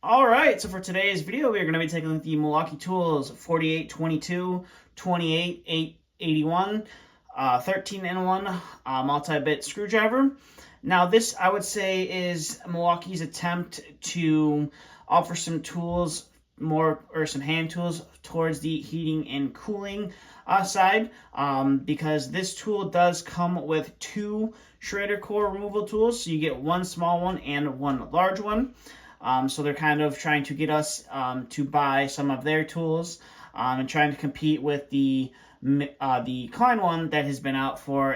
All right, so for today's video, we're going to be taking a look at the Milwaukee Tools 4822 28881 13-in-1 multi-bit screwdriver. Now, this I would say is Milwaukee's attempt to offer some tools or some hand tools towards the heating and cooling side, because this tool does come with two Schrader core removal tools. So you get one small one and one large one. So they're kind of trying to get us to buy some of their tools, and trying to compete with the Klein one that has been out for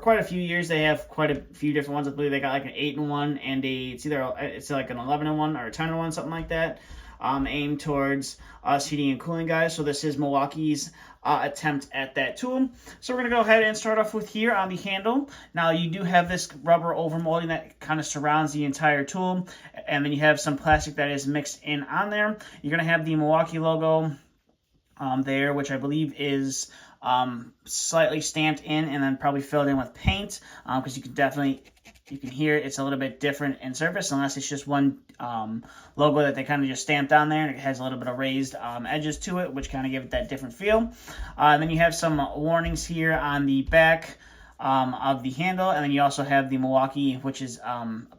quite a few years. They have quite a few different ones. I believe they got like an 8-in-1 and it's like an 11-in-1 or a 10-in-1, something like that. Aimed towards us heating and cooling guys. So this is Milwaukee's attempt at that tool. So we're going to go ahead and start off with here on the handle. Now you do have this rubber overmolding that kind of surrounds the entire tool, and then you have some plastic that is mixed in on there. You're going to have the Milwaukee logo there, which I believe is slightly stamped in and then probably filled in with paint, because you can hear it's a little bit different in surface, unless it's just one logo that they kind of just stamped on there, and it has a little bit of raised edges to it, which kind of give it that different feel. And then you have some warnings here on the back of the handle, and then you also have the Milwaukee, which is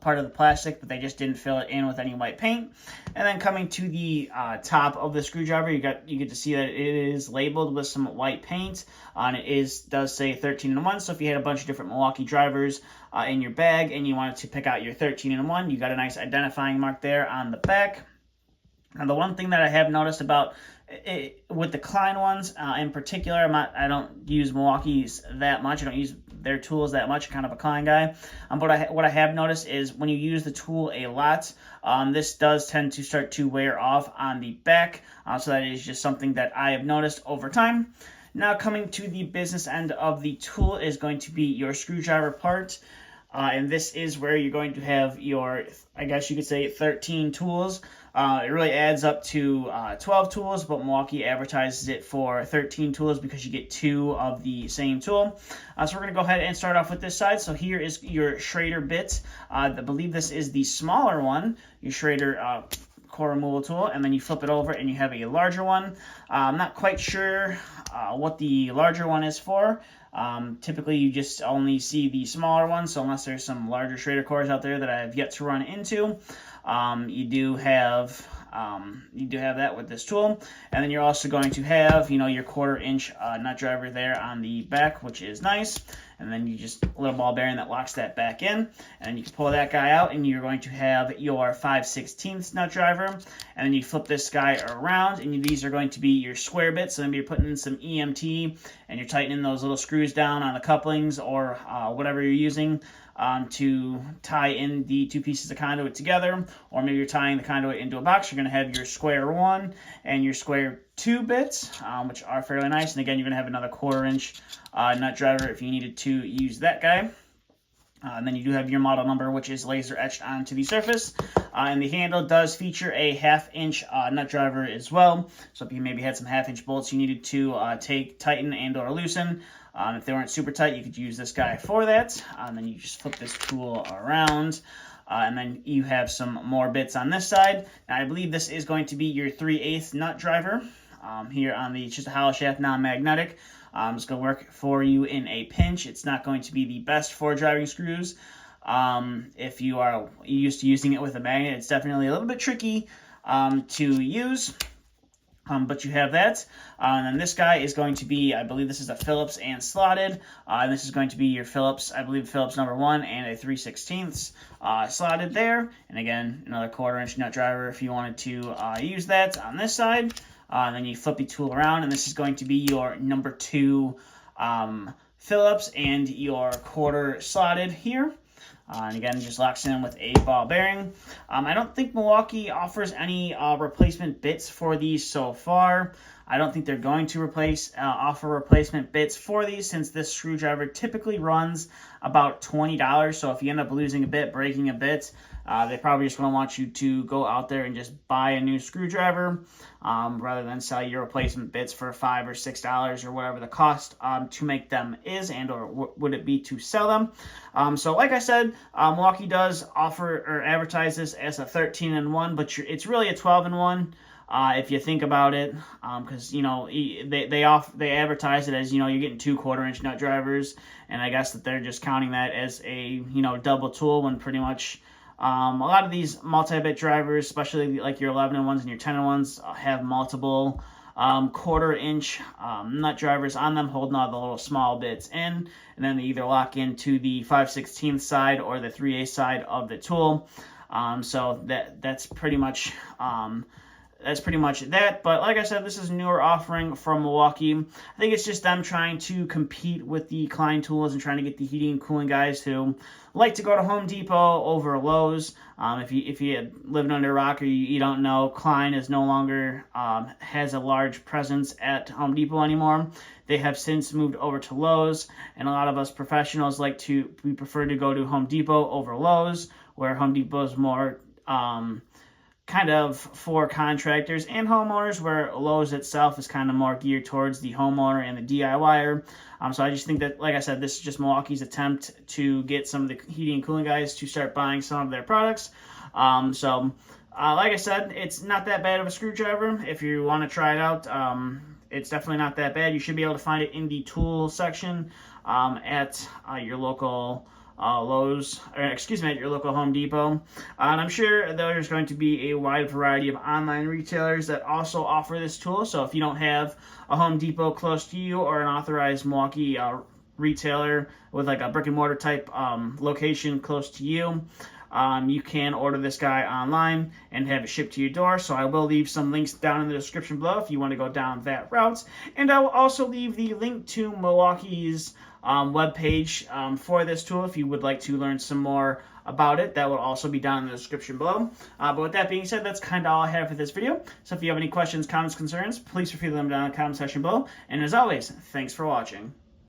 part of the plastic, but they just didn't fill it in with any white paint. And then coming to the top of the screwdriver, you get to see that it is labeled with some white paint, and it does say 13-in-1. So if you had a bunch of different Milwaukee drivers in your bag and you wanted to pick out your 13-in-1, you got a nice identifying mark there on the back. Now, the one thing that I have noticed about with the Klein ones in particular, I don't use Milwaukee's that much. I don't use their tools that much. I'm kind of a Klein guy. But what I have noticed is when you use the tool a lot, this does tend to start to wear off on the back. So that is just something that I have noticed over time. Now, coming to the business end of the tool is going to be your screwdriver part. And this is where you're going to have your, I guess you could say, 13 tools. It really adds up to 12 tools, but Milwaukee advertises it for 13 tools because you get two of the same tool. So we're going to go ahead and start off with this side. So here is your Schrader Bit. I believe this is the smaller one, your Schrader core removal tool, and then you flip it over and you have a larger one. I'm not quite sure what the larger one is for. Typically you just only see the smaller one, so unless there's some larger Schrader cores out there that I have yet to run into, you do have that with this tool. And then you're also going to have, your 1/4-inch nut driver there on the back, which is nice. And then you just a little ball bearing that locks that back in, and you can pull that guy out, and you're going to have your 5/16 nut driver. And then you flip this guy around, and these are going to be your square bits. So maybe you're putting in some EMT and you're tightening those little screws down on the couplings or whatever you're using to tie in the two pieces of conduit together, or maybe you're tying the conduit into a box. You're going to have your square 1 and your square 2 bits, which are fairly nice. And again, you're going to have another 1/4-inch nut driver if you needed to use that guy. And then you do have your model number, which is laser etched onto the surface. And the handle does feature a 1/2-inch nut driver as well. So if you maybe had some 1/2-inch bolts you needed to tighten and or loosen, if they weren't super tight, you could use this guy for that. And then you just flip this tool around. And then you have some more bits on this side. Now, I believe this is going to be your 3/8 nut driver here on the, it's just a hollow shaft, non-magnetic. It's going to work for you in a pinch. It's not going to be the best for driving screws. If you are used to using it with a magnet, it's definitely a little bit tricky to use. But you have that. And then this guy is going to be, I believe this is a Phillips and slotted. And this is going to be your Phillips, I believe Phillips number 1 and a 3/16 slotted there. And again, another 1/4-inch nut driver if you wanted to use that on this side. And then you flip the tool around, and this is going to be your number 2 Phillips and your 1/4 slotted here. And again, just locks in with a ball bearing. I don't think Milwaukee offers any replacement bits for these so far. I don't think they're going to offer replacement bits for these, since this screwdriver typically runs about $20. So if you end up losing a bit, breaking a bit, They probably just going to want you to go out there and just buy a new screwdriver rather than sell your replacement bits for $5 or $6 or whatever the cost to make them is, and or would it be to sell them. So like I said, Milwaukee does offer or advertise this as a 13-in-1, but it's really a 12-in-1. If you think about it, because they advertise it as you're getting 2 1/4-inch nut drivers, and I guess that they're just counting that as a double tool, when pretty much a lot of these multi-bit drivers, especially like your 11-in-1s and your 10-in-1s, have multiple 1/4-inch nut drivers on them, holding all the little small bits in, and then they either lock into the 5/16 side or the 3/8 side of the tool. So that's pretty much that. But like I said, this is a newer offering from Milwaukee. I think it's just them trying to compete with the Klein tools and trying to get the heating and cooling guys who like to go to Home Depot over Lowe's. If you living under a rock or you don't know, Klein is no longer has a large presence at Home Depot anymore. They have since moved over to Lowe's, and a lot of us professionals we prefer to go to Home Depot over Lowe's, where Home Depot is more kind of for contractors and homeowners, where Lowe's itself is kind of more geared towards the homeowner and the DIYer. So I just think that, like I said, this is just Milwaukee's attempt to get some of the heating and cooling guys to start buying some of their products. Like I said, it's not that bad of a screwdriver. If you want to try it out, it's definitely not that bad. You should be able to find it in the tool section at your local Lowe's, or excuse me, at your local Home Depot. And I'm sure there's going to be a wide variety of online retailers that also offer this tool. So if you don't have a Home Depot close to you or an authorized Milwaukee retailer with like a brick and mortar type location close to you, you can order this guy online and have it shipped to your door. So I will leave some links down in the description below if you want to go down that route. And I will also leave the link to Milwaukee's webpage for this tool if you would like to learn some more about it. That will also be down in the description below. But with that being said, that's kind of all I have for this video. So if you have any questions, comments, concerns, please feel free to leave them down in the comment section below. And as always, thanks for watching.